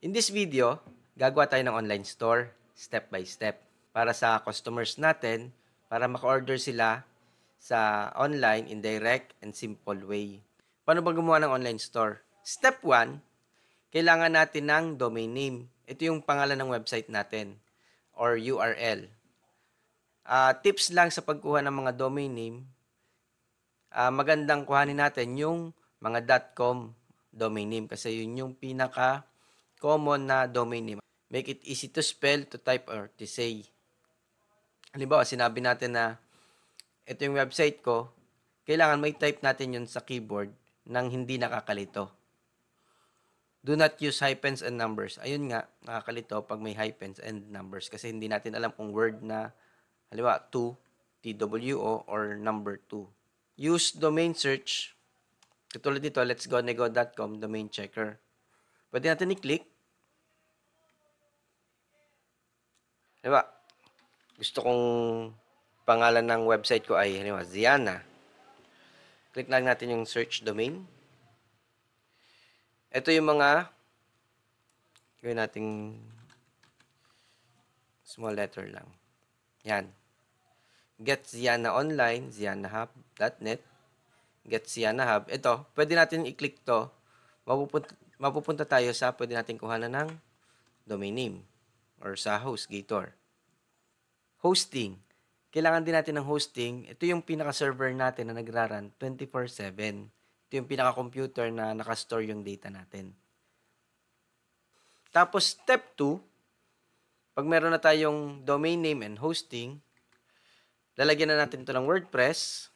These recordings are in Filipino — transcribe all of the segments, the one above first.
In this video, gagawa tayo ng online store, step by step, para sa customers natin, para maka-order sila sa online in direct and simple way. Paano ba gumawa ng online store? Step 1, kailangan natin ng domain name. Ito yung pangalan ng website natin or URL. Tips lang sa pagkuha ng mga domain name, magandang kuhanin natin yung mga .com domain name kasi yun yung pinaka-common na domain name. Make it easy to spell, to type, or to say. Halimbawa, sinabi natin na ito yung website ko, kailangan may type natin yun sa keyboard nang hindi nakakalito. Do not use hyphens and numbers. Ayun nga, nakakalito pag may hyphens and numbers kasi hindi natin alam kung word na, halimbawa, to, TWO, or number 2. Use domain search. Katulad dito, letsgonego.com, domain checker. Pwede natin i-click. Diba? Gusto kong pangalan ng website ko ay, halimbawa, Ziana. Click lang natin yung search domain. Ito yung mga, gawin nating small letter lang. Yan. Get Ziana Online, zianahub.net. Get Ziana Hub. Ito, pwede natin i-click to. Mapupunta tayo sa pwede natin kuhanan ng domain name or sa HostGator. Hosting. Kailangan din natin ng hosting. Ito yung pinaka-server natin na nagra-run 24/7. Ito yung pinaka-computer na nakastore yung data natin. Tapos, step 2, pag meron na tayong domain name and hosting, lalagyan na natin ito ng WordPress.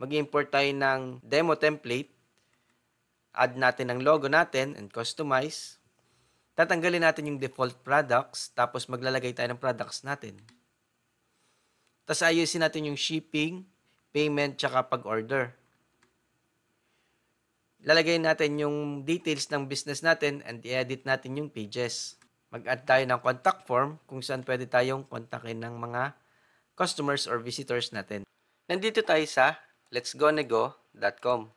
Mag-import tayo ng demo template. Add natin ang logo natin and customize. Tatanggalin natin yung default products. Tapos maglalagay tayo ng products natin. Tapos ayusin natin yung shipping, payment, tsaka pag-order. Lalagay natin yung details ng business natin and i-edit natin yung pages. Mag-add tayo ng contact form kung saan pwede tayong kontakin ng mga customers or visitors natin. Nandito tayo sa letsgonego.com.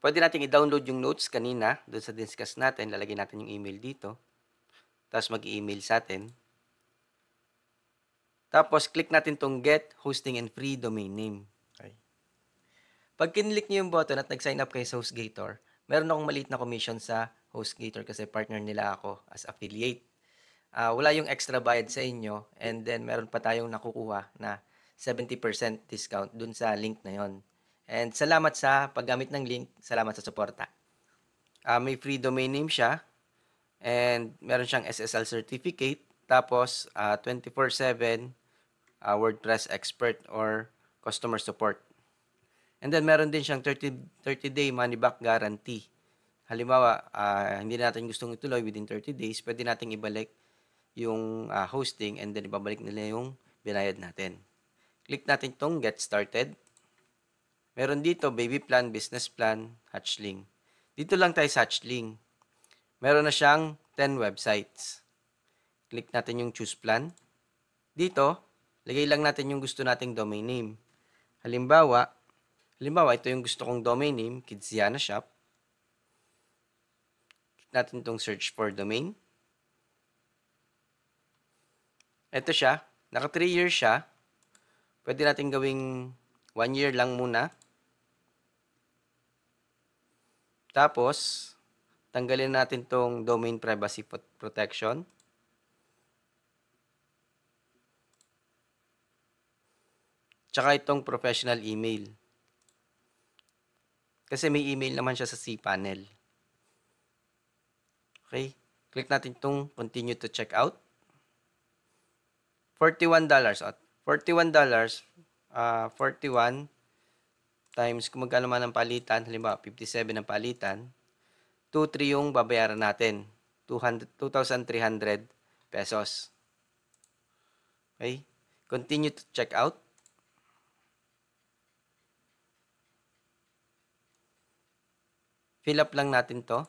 Pwede natin i-download yung notes kanina doon sa discuss natin. Lalagay natin yung email dito. Tapos mag-i-email sa atin. Tapos click natin tong get hosting and free domain name. Okay. Pag kinlik nyo yung button at nag-sign up kayo sa HostGator, meron akong maliit na commission sa HostGator kasi partner nila ako as affiliate. Wala yung extra bayad sa inyo and then meron pa tayong nakukuha na 70% discount dun sa link na yon. And salamat sa paggamit ng link, salamat sa suporta. May free domain name siya and meron siyang SSL certificate tapos 24/7 WordPress expert or customer support. And then, meron din siyang 30-day money-back guarantee. Halimbawa, hindi natin gustong ituloy within 30 days, pwede nating ibalik yung hosting and then ibabalik nila yung binayad natin. Click natin itong Get Started. Meron dito, Baby Plan, Business Plan, Hatchling. Dito lang tayo sa Hatchling. Meron na siyang 10 websites. Click natin yung Choose Plan. Dito, lagay lang natin yung gusto nating domain name. Halimbawa, ito yung gusto kong domain name, Kidziana Shop. Click natin itong search for domain. Ito siya. Naka 3 years siya. Pwede natin gawing 1 year lang muna. Tapos, tanggalin natin itong domain privacy protection. Tsaka itong professional email. Kasi may email naman siya sa cPanel. Okay. Click natin itong continue to check out. $41. $41, 41 times kung magkano man ang palitan, halimbawa 57 ang palitan, 2,300 yung babayaran natin. 2,300 pesos. Okay? Continue to check out. Fill up lang natin to.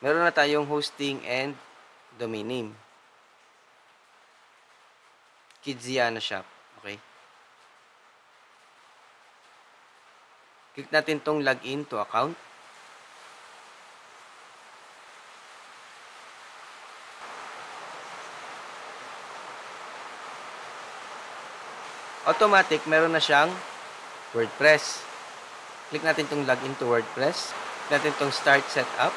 Meron na tayong hosting and domain name. Kidziana Shop. Okay. Click natin tong login to account. Automatic, meron na siyang WordPress. Click natin tong login to WordPress. Click natin tong start setup.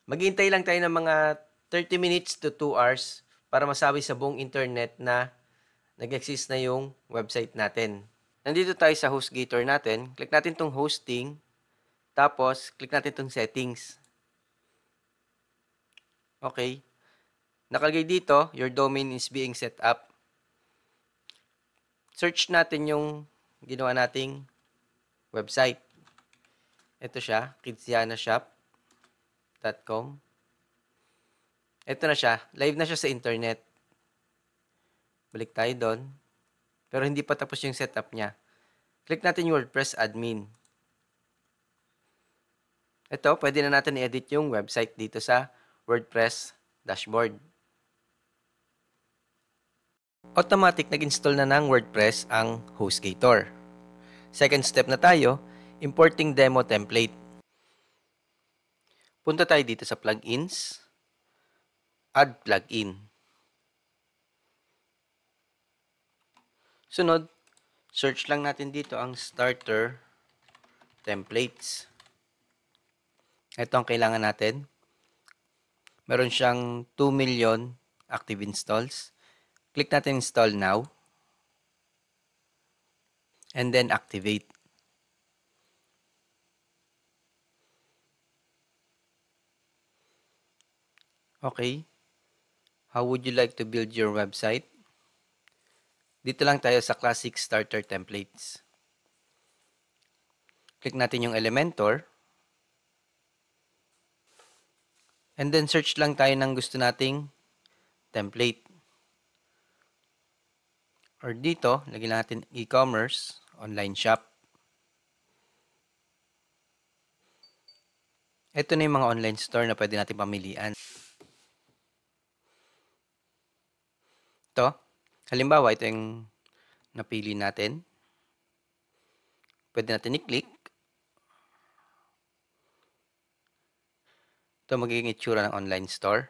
Maghihintay lang tayo ng mga 30 minutes to 2 hours para masabi sa buong internet na nag-exist na yung website natin. Nandito tayo sa HostGator natin. Click natin tong hosting. Tapos, click natin tong settings. Okay. Nakalagay dito, your domain is being set up. Search natin yung ginawa nating website. Ito siya, kidzianashop.com. Ito na siya. Live na siya sa internet. Balik tayo doon. Pero hindi pa tapos yung setup niya. Click natin yung WordPress admin. Ito, pwede na natin i-edit yung website dito sa WordPress dashboard. Automatic nag-install na ng WordPress ang HostGator. Second step na tayo, importing demo template. Punta tayo dito sa plugins, add plugin. Sunod, search lang natin dito ang starter templates. Ito ang kailangan natin. Meron siyang 2 million active installs. Click natin install now. And then activate. Okay. How would you like to build your website? Dito lang tayo sa Classic Starter Templates. Click natin yung Elementor. And then search lang tayo ng gusto nating template. Or dito, lagyan natin e-commerce, online shop. Ito na yung mga online store na pwede natin pamilian. Ito, halimbawa, ito yung napili natin. Pwede natin i-click. Ito magiging itsura ng online store.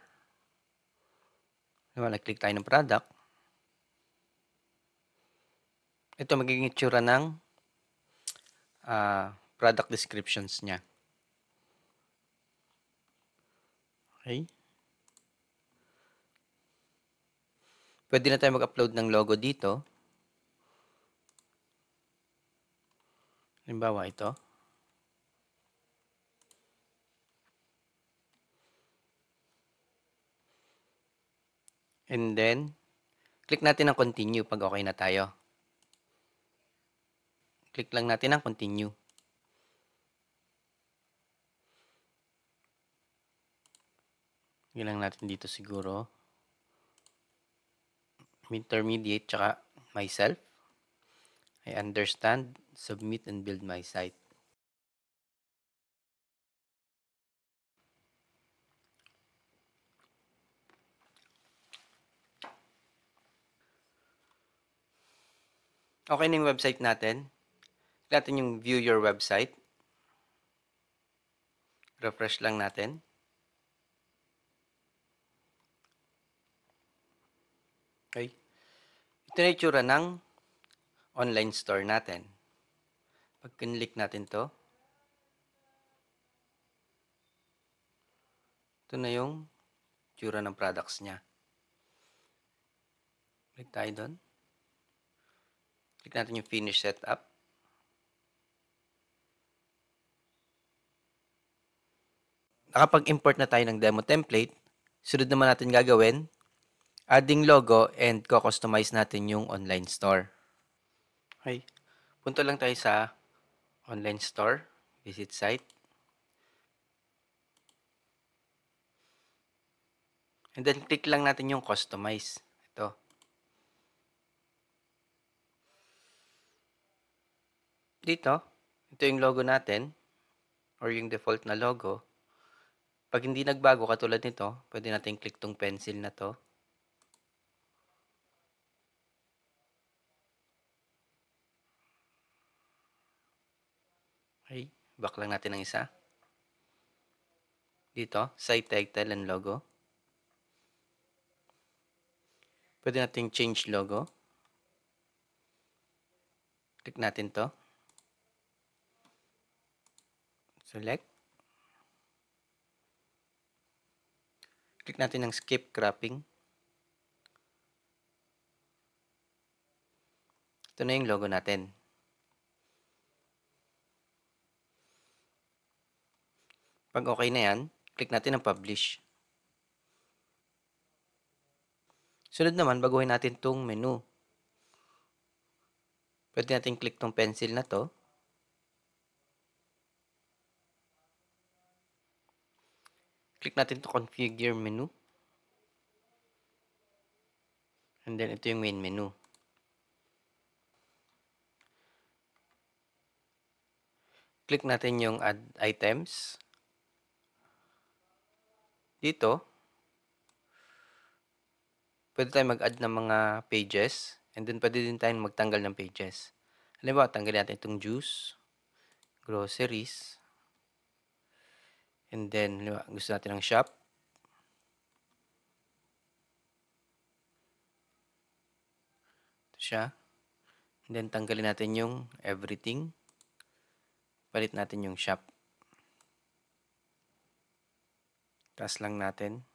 Diba, nag-click tayo ng product. Ito magiging itsura ng product descriptions niya. Okay. Pwede na tayo mag-upload ng logo dito. Halimbawa ito. And then, click natin ang continue pag okay na tayo. Click lang natin ang continue. Lagyan lang natin dito siguro intermediate tsaka myself. I understand, submit and build my site. Okay na yung website natin. Click natin yung view your website. Refresh lang natin. Okay. Ito Ito na yung itsura ng online store natin. Pag kinlik natin to, ito na yung itsura ng products niya. Click tayo doon. Click natin yung finish setup. Nakapag-import na tayo ng demo template. Sunod naman natin gagawin, adding logo and ko-customize natin yung online store. Okay. Punta lang tayo sa online store, visit site. And then click lang natin yung customize. Ito. Dito, ito yung logo natin or yung default na logo. Pag hindi nagbago katulad nito, pwede natin click tong pencil na to. Okay, back lang natin ng isa. Dito, site title and logo. Pwede natin change logo. Click natin to. Select. Click natin ng skip cropping. Ito na yung logo natin. Pag okay na yan, click natin ang publish. Sunod naman, baguhin natin itong menu. Pwede natin click tong pencil na to. Click natin to configure menu. And then ito yung main menu. Click natin yung add items. Dito, pwede tayong mag-add ng mga pages. And then pwede din tayong magtanggal ng pages. Halimbawa, tanggalin natin itong juice, groceries. And then, halimbawa, gusto natin ng shop. Ito siya. And then, tanggalin natin yung everything. Palit natin yung shop. Taas lang natin.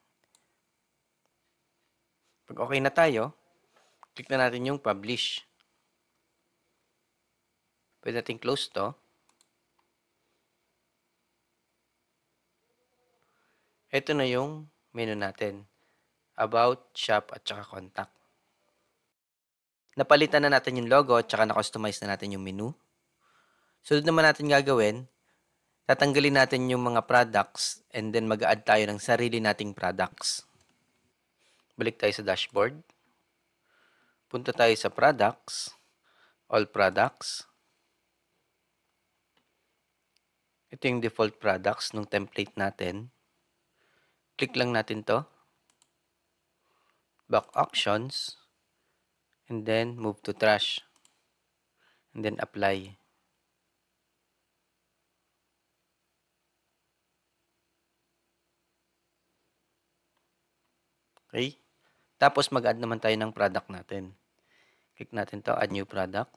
Pag okay na tayo, click na natin yung publish. Pwede natin close to. Ito na yung menu natin. About, shop, at saka contact. Napalitan na natin yung logo at saka na-customize na natin yung menu. Sunod naman natin gagawin, tatanggalin natin yung mga products and then mag-add tayo ng sarili nating products. Balik tayo sa dashboard. Punta tayo sa products, all products. Ito yung default products ng template natin. Click lang natin to. Back actions. And then move to trash. And then apply. Okay. Tapos mag-add naman tayo ng product natin. Click natin to, add new product.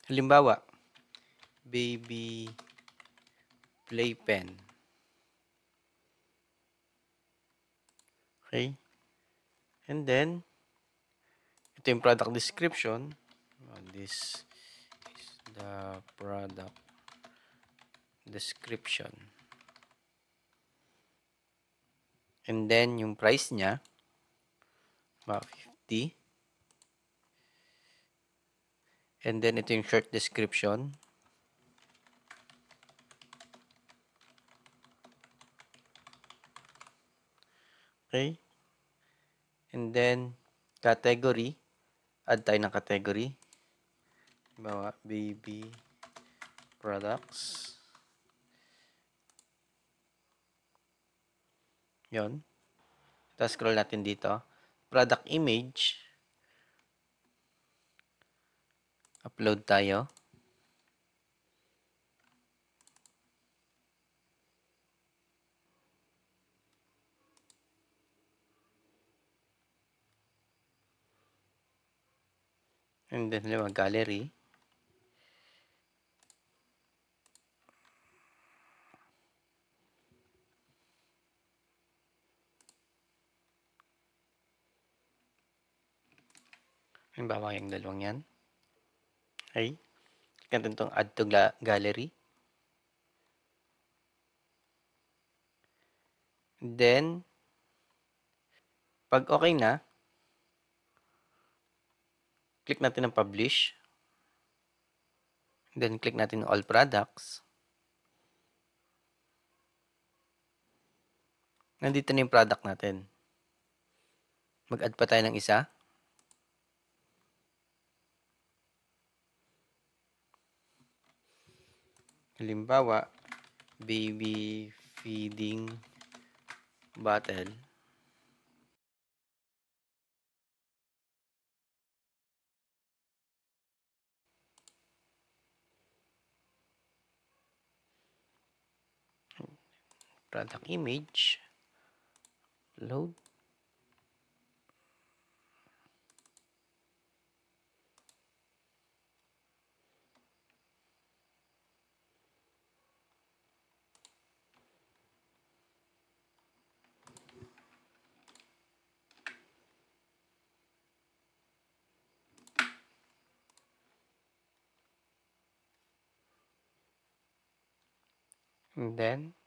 Halimbawa, baby playpen. Okay. And then, ito yung product description. This is the product description. And then, yung price niya, about 50. And then, ito yung short description. Okay. And then, category. Add tayo ng category. Bawa, baby products. Yon. Tapos scroll natin dito. Product image. Upload tayo. And then, gallery. Halimbawa, yung dalawang yan. Okay. Click natin itong add to gallery. Then, pag okay na, click natin ang publish. Then, click natin all products. Nandito na yung product natin. Mag-add pa tayo ng isa. Halimbawa, baby feeding bottle. Product image. Load. And then,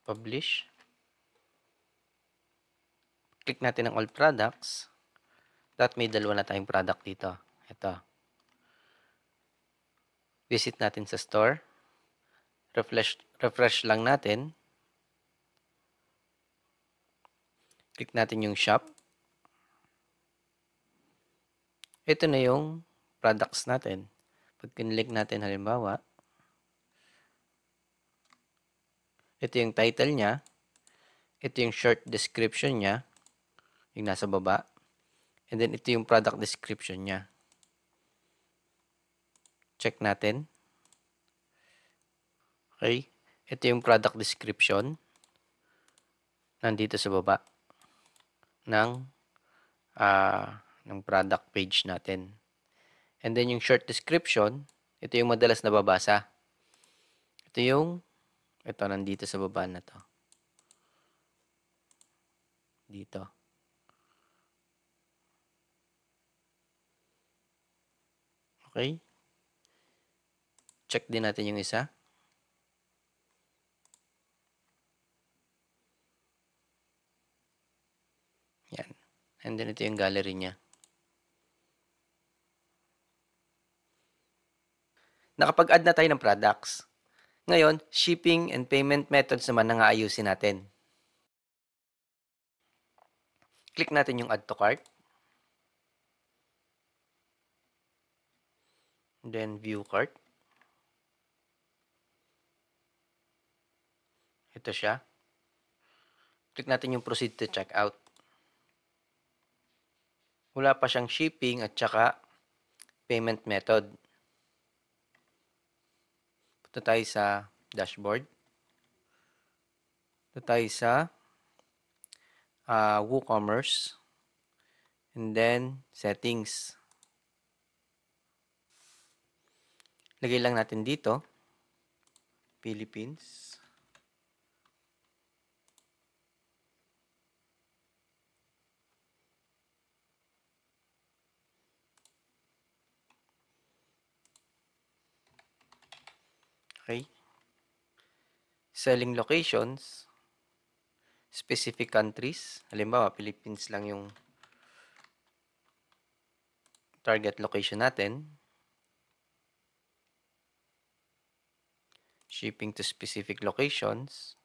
publish. Click natin ang all products. That may dalawa na tayong product dito. Ito. Visit natin sa store. Refresh lang natin. Click natin yung shop. Ito na yung products natin. Pag kinlik natin halimbawa, ito yung title niya. Ito yung short description niya. Yung nasa baba. And then, ito yung product description niya. Check natin. Okay. Ito yung product description. Nandito sa baba ng product page natin. And then, yung short description, ito yung madalas nababasa. Ito nandito sa baba na to. Dito. Okay. Check din natin yung isa. Yan. And then, ito yung gallery niya. Nakapag-add na tayo ng products. Ngayon, shipping and payment methods naman ang aayusin natin. Click natin yung add to cart. Then, view cart. Ito siya. Click natin yung proceed to checkout. Wala pa siyang shipping at saka payment method. Punta tayo sa dashboard. Punta tayo sa WooCommerce. And then, settings. Lagay lang natin dito, Philippines. Okay. Selling locations. Specific countries. Halimbawa, Philippines lang yung target location natin. Shipping to specific locations.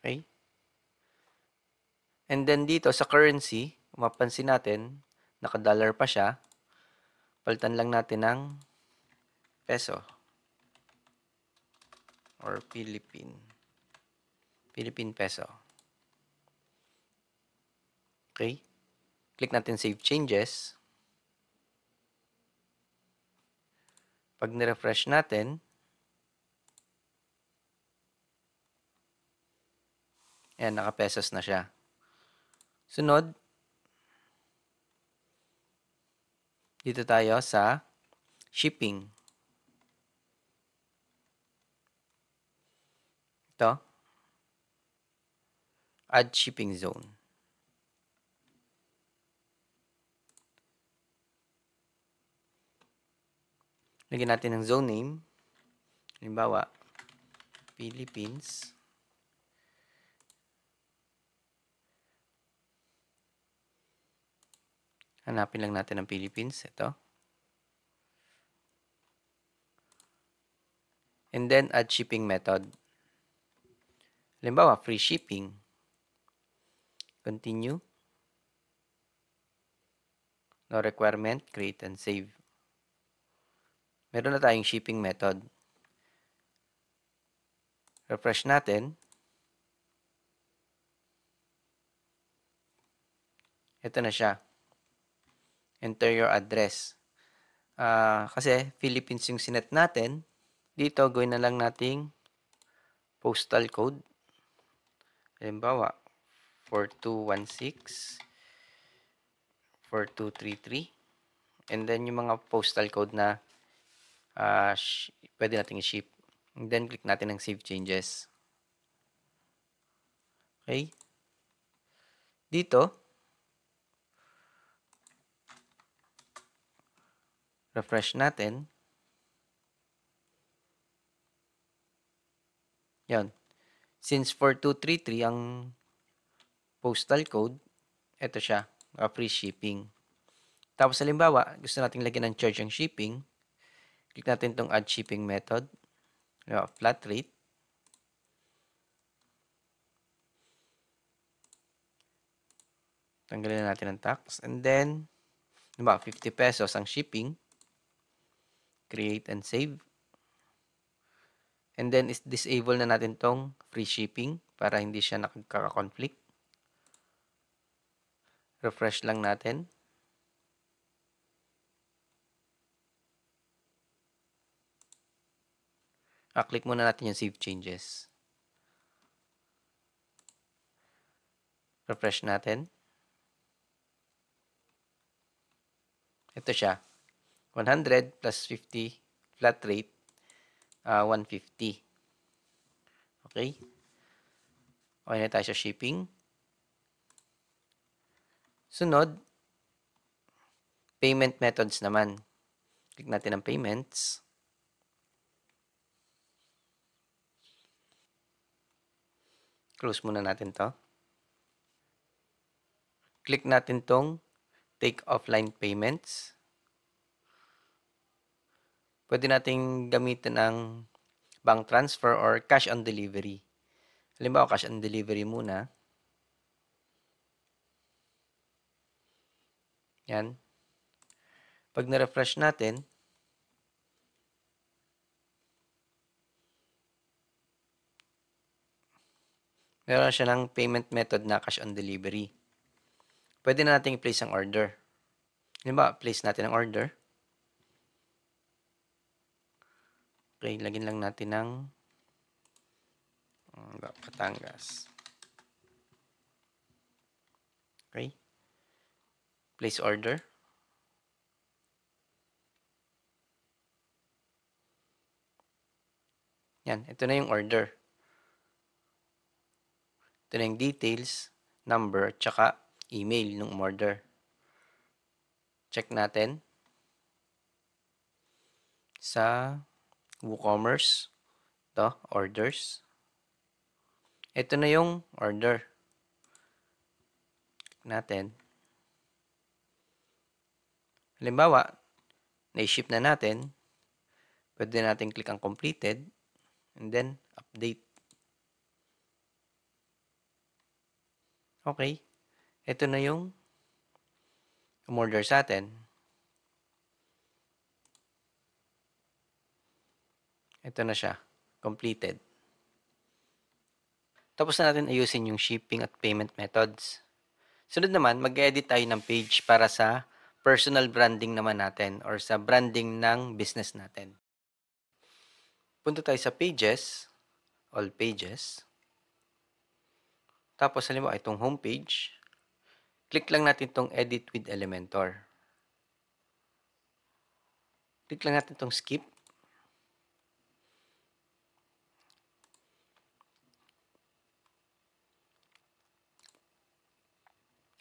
Okay. And then dito sa currency, mapansin natin, naka-dollar pa siya. Palitan lang natin ng peso or Philippine peso. Okay. Click natin save changes. Pag ni-refresh natin, ayan, naka-pesos na siya. Sunod, dito tayo sa shipping. Ito, add shipping zone. Lagyan natin ng zone name. Halimbawa, Philippines. Hanapin lang natin ang Philippines. Ito. And then, add shipping method. Halimbawa, free shipping. Continue. No requirement, create and save. Meron na tayong shipping method. Refresh natin. Ito na siya. Enter your address. Kasi Philippines yung sinet natin. Dito, gawin na lang nating postal code. Halimbawa, 4216, 4233. And then, yung mga postal code na pwede nating i-ship. And then, click natin ng Save Changes. Okay? Dito, refresh natin. Yan. Since 4233 ang postal code, ito siya, free shipping. Tapos halimbawa, gusto nating lagyan ng charge ang shipping, click natin itong add shipping method, flat rate. Tanggalin na natin ang tax. And then, halimbawa, 50 pesos ang shipping. Create and save. And then, disable na natin tong free shipping para hindi siya nakaka-conflict. Refresh lang natin. Click muna natin yung Save Changes. Refresh natin. Ito siya. 100 plus 50 flat rate, 150. Okay? Okay na tayo sa shipping. Sunod, payment methods naman. Click natin ang payments. Close muna natin to. Click natin tong take offline payments. Pwede nating gamitin ang bank transfer or cash on delivery. Halimbawa, cash on delivery muna. Yan. Pag na-refresh natin, meron siya ng payment method na cash on delivery. Pwede na natin i-place ang order. Halimbawa, place natin ang order. Okay, lagyan lang natin ng Batangas. Okay. Place order. Yan, ito na yung order. Ito na yung details, number, tsaka email ng order. Check natin sa WooCommerce. Ito, orders. Ito na yung order. Click natin. Halimbawa, na-ship na natin. Pwede natin click ang completed. And then, update. Okay. Ito na yung umorder sa atin. Ito na siya. Completed. Tapos na natin ayusin yung shipping at payment methods. Sunod naman, mag-edit tayo ng page para sa personal branding naman natin or sa branding ng business natin. Punta tayo sa pages, all pages. Tapos halimbawa itong homepage. Click lang natin tong Edit with Elementor. Click lang natin tong Skip.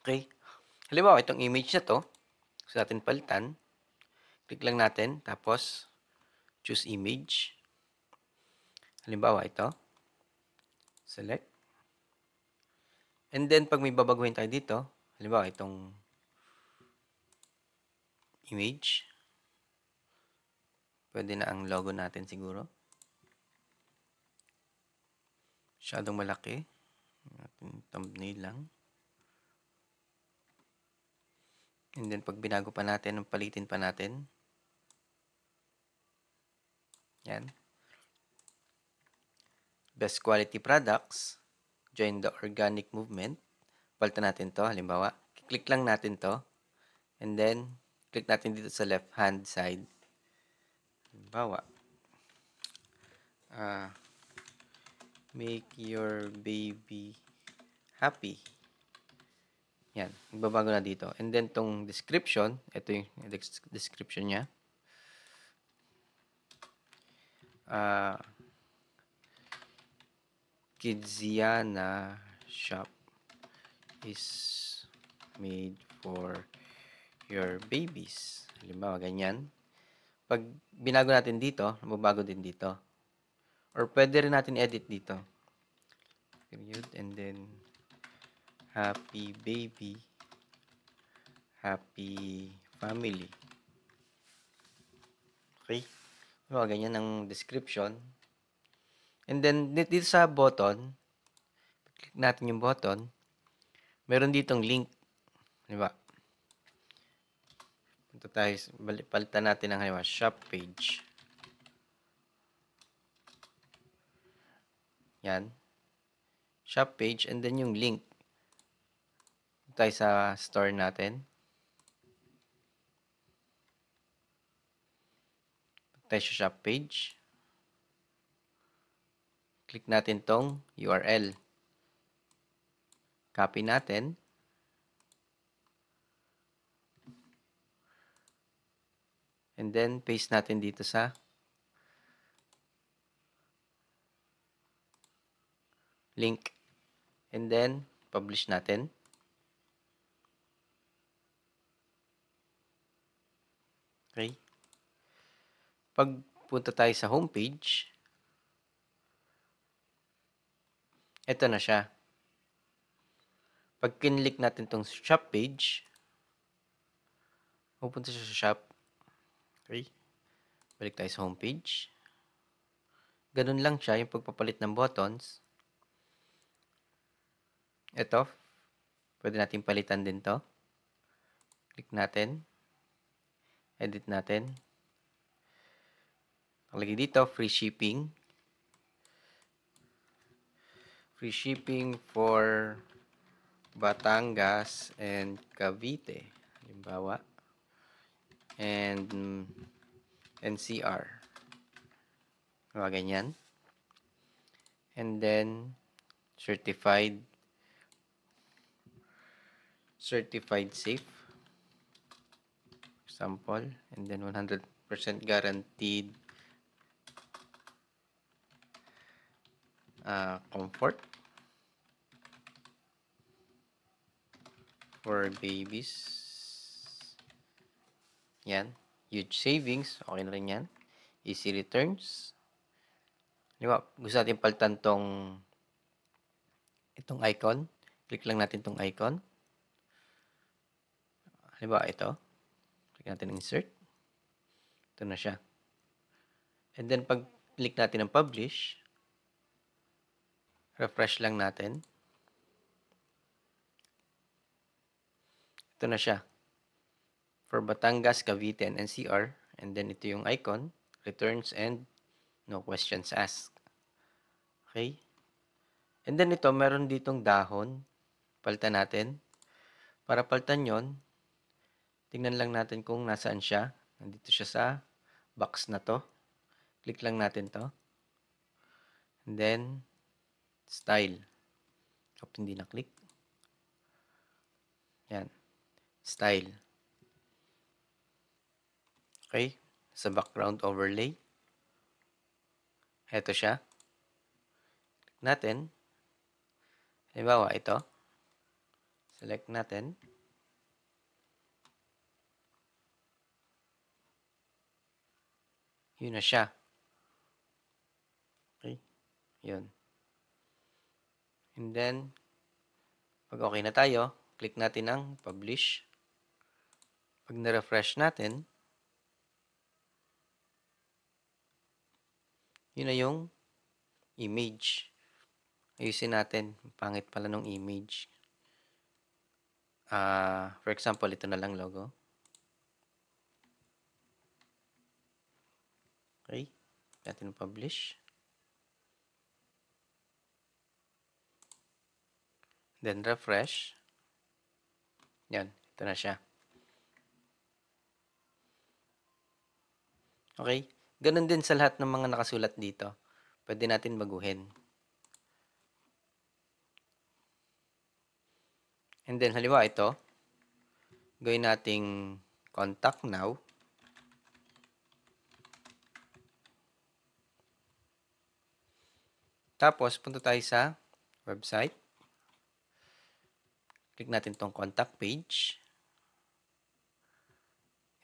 Okay. Halimbawa, itong image na to, gusto natin palitan. Click lang natin, tapos choose image. Halimbawa, ito. Select. And then, pag may babaguhin tayo dito, halimbawa, itong image. Pwede na ang logo natin siguro. Masyadong malaki. Thumbnail lang. And then, pag binago pa natin, palitin pa natin. Yan. Best quality products. Join the organic movement. Palitan natin to. Halimbawa, click lang natin to. And then, click natin dito sa left hand side. Halimbawa, make your baby happy. Yan. Magbabago na dito. And then, tong description, ito yung description niya. Kidziana shop is made for your babies. Halimbawa, ganyan. Pag binago natin dito, mababago din dito. Or pwede rin natin edit dito. Period. And then, happy baby, happy family. Okay? Halimbawa, ganyan ang description. And then, dito sa button, click natin yung button, meron ditong link. Diba? Punta tayo, palitan natin ang halimbawa, shop page. Yan. Shop page, and then yung link. Punta tayo sa store natin. Punta tayo sa shop page. Click natin tong URL. Copy natin. And then, paste natin dito sa link. And then, publish natin. Okay. Pag punta tayo sa homepage, ito na siya. Pag kinlik natin tong shop page, pupunta siya sa shop. Okay. Balik tayo sa homepage. Ganun lang siya, yung pagpapalit ng buttons. Ito, pwede natin palitan din to. Click natin. Edit natin. Nakalagay dito, free shipping. Free shipping for Batangas and Cavite. Halimbawa. And NCR. Mga ganyan. And then, certified safe. Example. And then, 100% guaranteed comfort for babies. Yan. Huge savings. Okay na rin yan. Easy returns. Diba? Gusto natin palitan itong icon. Click lang natin itong icon. Diba? Ito. Click natin insert. Ito na siya. And then, pag click natin ang publish, refresh lang natin. Ito na siya. For Batangas, Cavite, and NCR. And then, ito yung icon. Returns and no questions asked. Okay? And then, ito, meron ditong dahon. Palitan natin. Para palitan yon, tingnan lang natin kung nasaan siya. Nandito siya sa box na to. Click lang natin to. And then, style. Hope hindi na-click. Yan. Style. Okay. Sa background overlay. Ito siya. Click natin. Halimbawa, ito. Select natin. Yun na siya. Okay. Yun. And then, pag okay na tayo, click natin ang publish. Pag na-refresh natin, yun na yung image. Ayusin natin. Pangit pala nung image. For example, ito na lang logo. Okay. Natin publish. Then refresh. Yan. Ito na siya. Okay. Ganun din sa lahat ng mga nakasulat dito. Pwede natin baguhin. And then, halimbawa ito. Gawin nating contact now. Tapos, punta tayo sa website. Click natin tong contact page.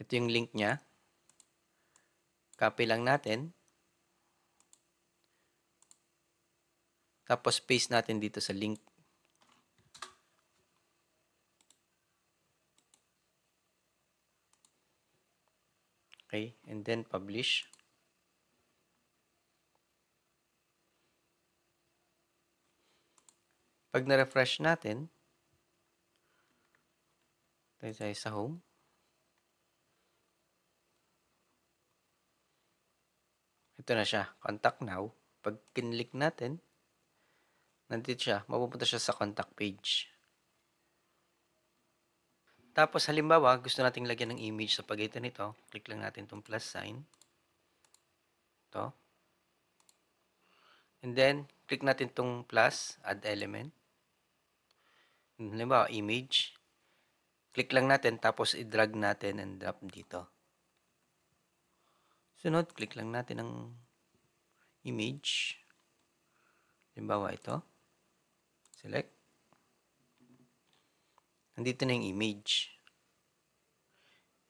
Ito yung link niya. Copy lang natin. Tapos, paste natin dito sa link. Okay, and then publish. Pag na-refresh natin, tayo sa home. Ito na siya, contact now. Pag kinlik natin, nandito siya, mapupunta siya sa contact page. Tapos halimbawa, gusto nating lagyan ng image sa pagitan nito, click lang natin itong plus sign. Ito. And then, click natin itong plus, add element. Halimbawa, image. Click lang natin, tapos i-drag natin and drop dito. Sunod, click lang natin ang image. Halimbawa, ito. Select. Nandito na yung image.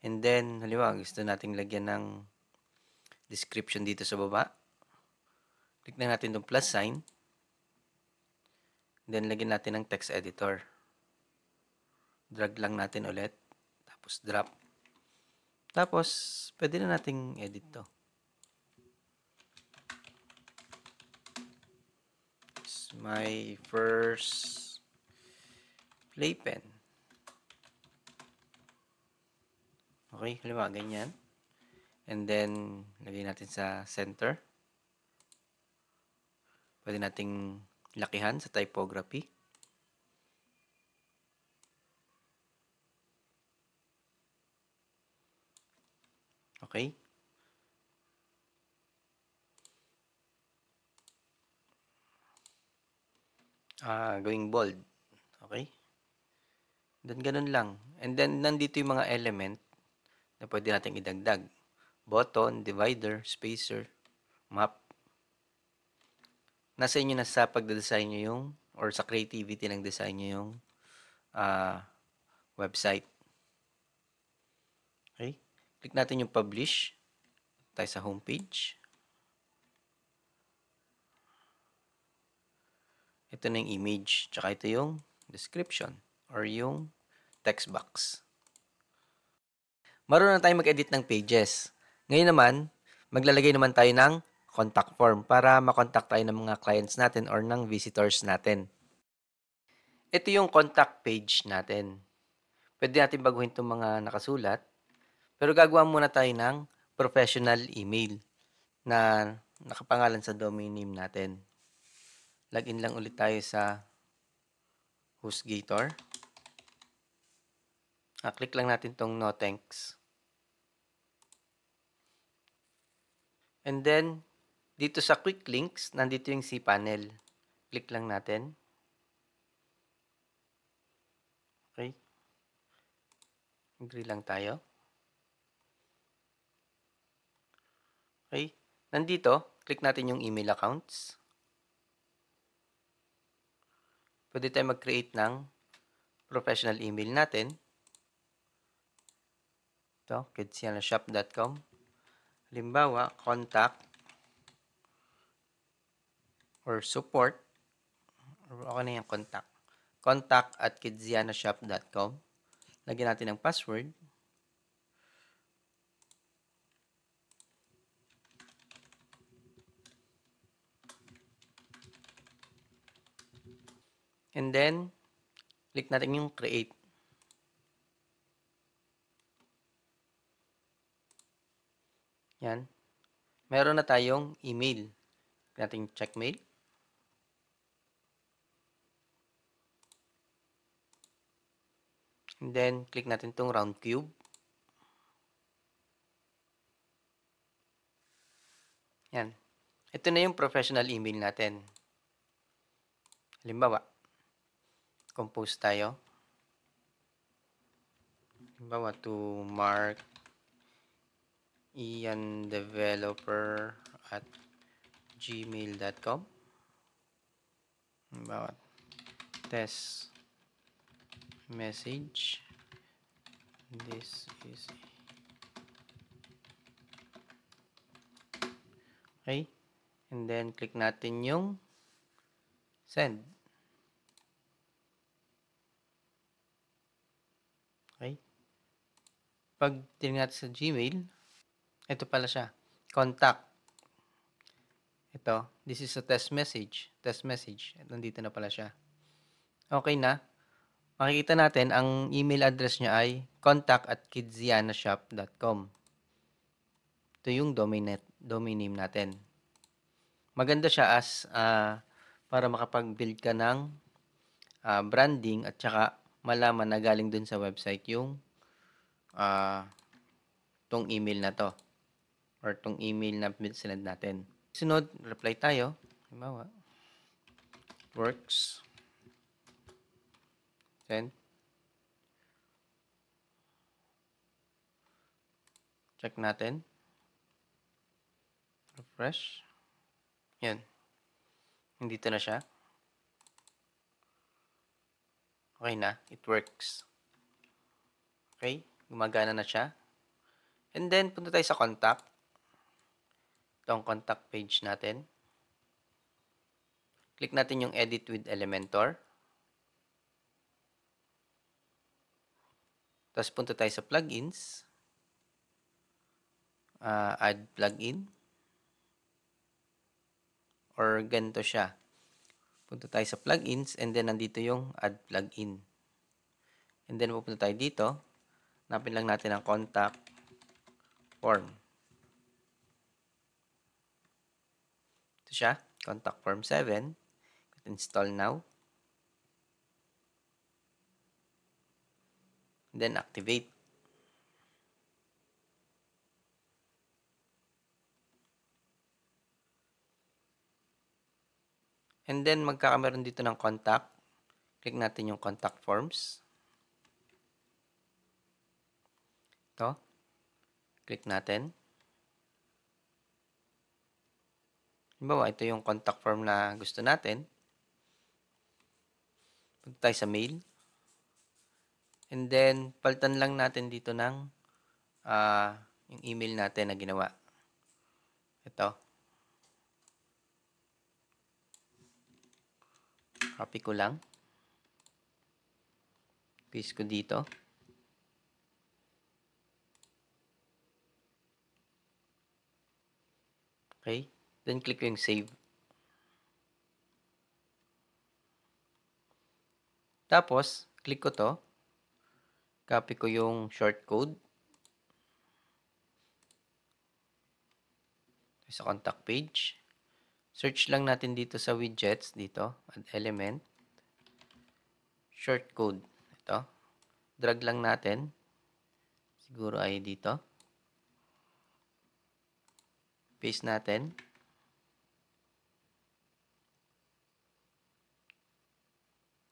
And then, halimbawa, gusto nating lagyan ng description dito sa baba. Click na natin itong plus sign. Then, lagyan natin ng text editor. Drag lang natin ulit. Tapos, drop. Tapos, pwede na nating edit to. It's my first playpen. Okay, halimbawa, ganyan. And then, lagay natin sa center. Pwede nating lakihan sa typography. Okay. Going bold. Okay. Then, ganun lang. And then, nandito yung mga element na pwede nating idagdag. Button, divider, spacer, map. Nasa inyo na sa pagdedesign nyo yung, or sa creativity ng design nyo yung website. Okay. Click natin yung publish. Tayo sa homepage. Ito na yung image. Tsaka ito yung description or yung text box. Marunong na tayo mag-edit ng pages. Ngayon naman, maglalagay naman tayo ng contact form para makontak tayo ng mga clients natin or ng visitors natin. Ito yung contact page natin. Pwede natin baguhin itong mga nakasulat. Pero gagawa muna tayo ng professional email na nakapangalan sa domain name natin. Login lang ulit tayo sa HostGator. Click lang natin tong no thanks. And then, dito sa quick links, nandito yung cPanel. Click lang natin. Okay. Agree lang tayo. Okay. Nandito, click natin yung email accounts. Pwede tayo mag-create ng professional email natin. Ito, kidsianashop.com. Halimbawa, contact or support. Ako na yung contact. contact@kidsianashop.com. Lagyan natin ng password. And then, click natin yung create. Yan. Meron na tayong email. Click natin check mail. And then, click natin itong round cube. Yan. Ito na yung professional email natin. Halimbawa, compose tayo. Halimbawa, to Mark Ian Developer at gmail.com. Halimbawa, test message. This is okay. And then, click natin yung send. Okay. Pag tingnan natin sa Gmail, ito pala siya. Contact. Ito, this is a test message. Test message. Nandito na pala siya. Okay na. Makikita natin, ang email address niya ay contact@kidsianashop.com. Ito yung domain name natin. Maganda siya as para makapag-build ka ng branding at saka malaman na galing dun sa website yung tong email na to or tong email na sinend natin. Sunod, reply tayo. Halimbawa, works. Send. Check natin. Refresh. Yan. Nandito na siya. Okay na. It works. Okay. Gumagana na siya. And then, punta tayo sa contact. Ito ang contact page natin. Click natin yung edit with Elementor. Tapos punta tayo sa plugins. Add plugin. Or ganito siya. Punta tayo sa plugins and then nandito yung add plugin. And then pupunta tayo dito. Hanapin lang natin ang contact form. Ito siya. Contact form 7. Install now. And then activate. And then magkakameron dito ng contact. Click natin yung contact forms. Ito. Click natin. Halimbawa, ito yung contact form na gusto natin. Punta tayo sa mail. And then, palitan lang natin dito ng yung email natin na ginawa. Ito. Copy ko lang. Paste ko dito. Okay. Then, click ko yung save. Tapos, click ko to. Copy ko yung short code. Sa contact page. Search lang natin dito sa widgets. Dito. Add element. Short code. Ito. Drag lang natin. Siguro ay dito. Paste natin.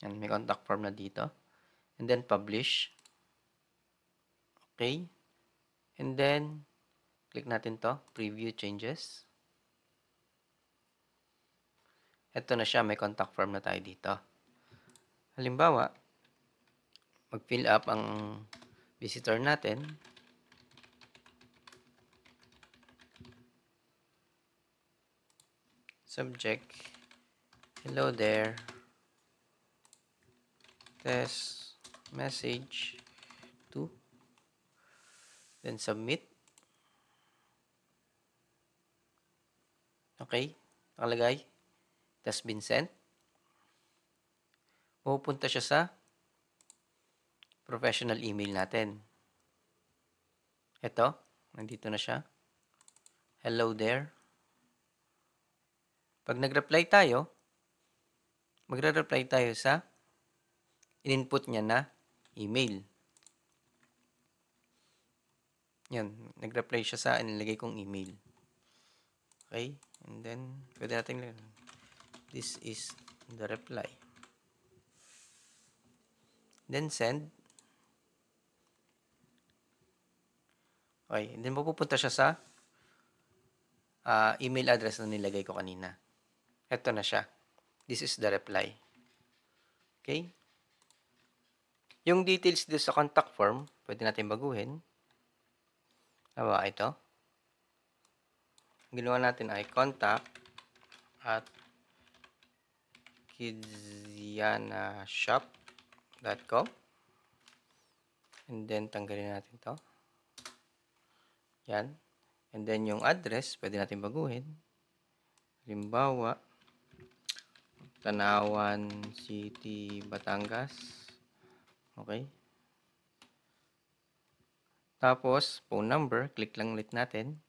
Yan, may contact form na dito. And then publish. Okay? And then, click natin to, preview changes. Ito na siya, may contact form na tayo dito. Halimbawa, mag-fill up ang visitor natin. Subject, hello there, test message 2, then submit. Okay, nakalagay, it has been sent. Pupunta siya sa professional email natin. Ito, nandito na siya. Hello there. Pag nag-reply tayo, magre-reply tayo sa in-input niya na email. Yan, nag-reply siya sa inilagay kong email. Okay, and then, pwede natin this is the reply. Then send. Okay, and then mapupunta siya sa email address na nilagay ko kanina. Ito na siya. This is the reply. Okay? Yung details dito sa contact form, pwede natin baguhin. Hawa, ito. Ginawa natin ay contact at kidzianashop.com. And then, tanggalin natin to. Yan. And then, yung address, pwede natin baguhin. Halimbawa, Tanawan City, Batangas. Okay. Tapos, phone number, click lang ulit natin.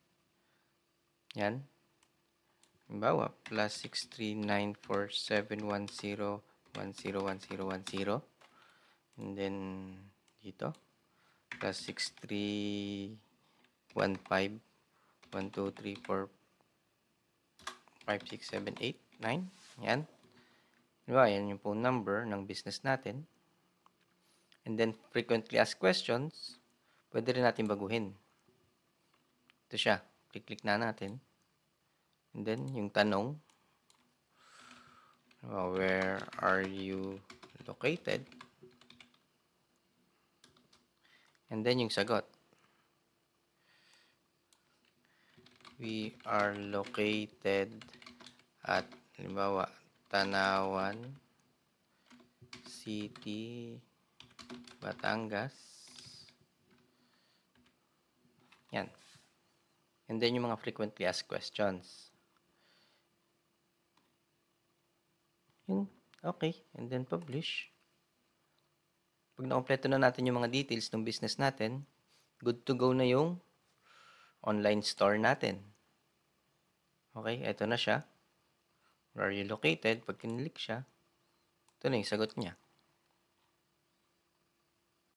Yan. Halimbawa, +6394710101010. And then, dito, +631512345678 9. Yan. Diba, yan yung phone number ng business natin. And then, frequently asked questions, pwede rin natin baguhin. Ito siya. Click na natin. And then, yung tanong, where are you located? And then, yung sagot. We are located at, halimbawa, Tanawan City, Batangas. Yan. And then, yung mga frequently asked questions. Yun. Okay. And then, publish. Pag nakompleto na natin yung mga details ng business natin, good to go na yung online store natin. Okay, eto na siya. Where are you located? Pag kinlik siya, ito na yung sagot niya.